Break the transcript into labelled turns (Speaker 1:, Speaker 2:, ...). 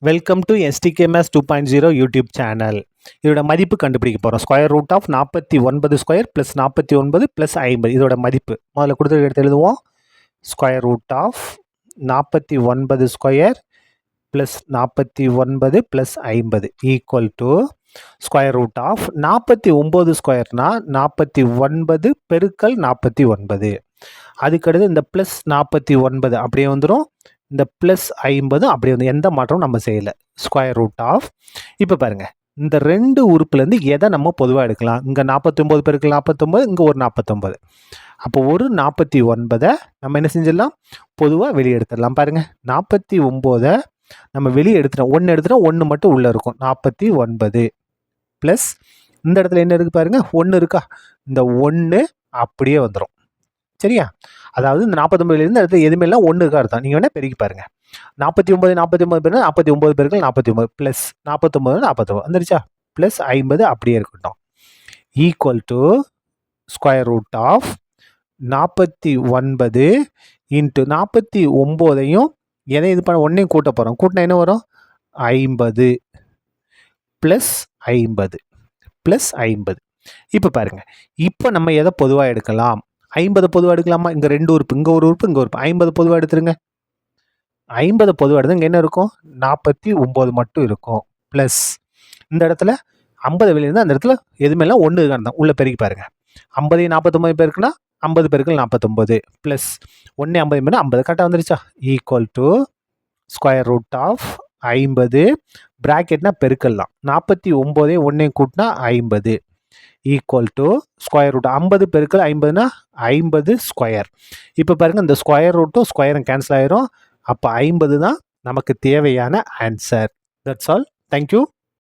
Speaker 1: Welcome to எஸ்டிகேமேஸ் 2.0 YouTube channel. இதோட மதிப்பு கண்டுபிடிக்க போகிறோம். Square root of 49 square plus 49 plus 50. இதோட மதிப்பு முதல்ல கொடுத்து எடுத்து எழுதுவோம். Square root of 49 square plus 49 plus 50 equal to square root of 49 ஸ்கொயர்னா 49 பெருக்கல் 49. அதுக்கடுத்து இந்த ப்ளஸ் 49 அப்படியே வந்துடும். இந்த ப்ளஸ் 50 அப்படியே வந்து எந்த மாற்றமும் நம்ம செய்யலை. ஸ்கொயர் ரூட் ஆஃப் இப்போ பாருங்கள், இந்த ரெண்டு உறுப்புலேருந்து எதை நம்ம பொதுவாக எடுக்கலாம். இங்கே 49 பெருக்கல் 49, இங்கே ஒரு 49. அப்போ ஒரு 49 நம்ம என்ன செஞ்சிடலாம், பொதுவாக வெளியே எடுத்துடலாம். பாருங்கள், 49 நம்ம வெளியே எடுத்துட்டோம். 1 எடுத்துட்டோம், 1 மட்டும் உள்ளே இருக்கும். 49 ப்ளஸ் இந்த இடத்துல என்ன இருக்குது பாருங்கள், 1 இருக்கா, இந்த 1 அப்படியே வந்துடும். சரியா? அதாவது இந்த 49லேருந்து அடுத்து எதுவுமே இல்லை, 1 இருக்கா அர்த்தம். நீங்கள் வேணால் பெருக்கி பாருங்கள். 49 பேர் 49 பேருக்கு 49 ப்ளஸ் 49 49 வந்துருச்சா, ப்ளஸ் 50 அப்படியே இருக்கட்டும். Equal to square root of 49 into 49ஐயும் எதை இது பண்ண ஒன்றையும் கூட்ட போகிறோம். கூட்டினா என்ன வரும், 50 ப்ளஸ் 50 ப்ளஸ் 50. இப்போ பாருங்கள், இப்போ நம்ம எதை பொதுவாக எடுக்கலாம். 50 பொதுவாக எடுக்கலாமா? இங்கே ரெண்டு உறுப்பு, இங்கே ஒரு உறுப்பு, இங்கே உறுப்பு. 50 பொதுவாக எடுத்துருங்க. 50 பொதுவாக எடுத்து இங்கே என்ன இருக்கும், 49 மட்டும் இருக்கும். ப்ளஸ் இந்த இடத்துல 50 வெளியிருந்து அந்த இடத்துல எதுவுமே இல்லை, 1 இருக்கான் உள்ளே பெருக்கி பாருங்க. 50 49 பேருக்குன்னா 50 பெருக்கள் 49 ப்ளஸ் 1 50 பேர் 50 கரெக்டாக வந்துருச்சா. Equal to square root of 50 ப்ராக்கெட்னா பெருக்கலாம். 49 1 கூட்டினா 50 ஈக்குவல் டு ஸ்கொயர் ரூட் 50 பெருக்கல் 50னா 50 ஸ்கொயர். இப்போ பாருங்கள், இந்த ஸ்கொயர் ரூட்டும் ஸ்கொயரும் கேன்சல் ஆயிரும். அப்போ 50 தான் நமக்கு தேவையான ஆன்சர். That's all. தேங்க்யூ.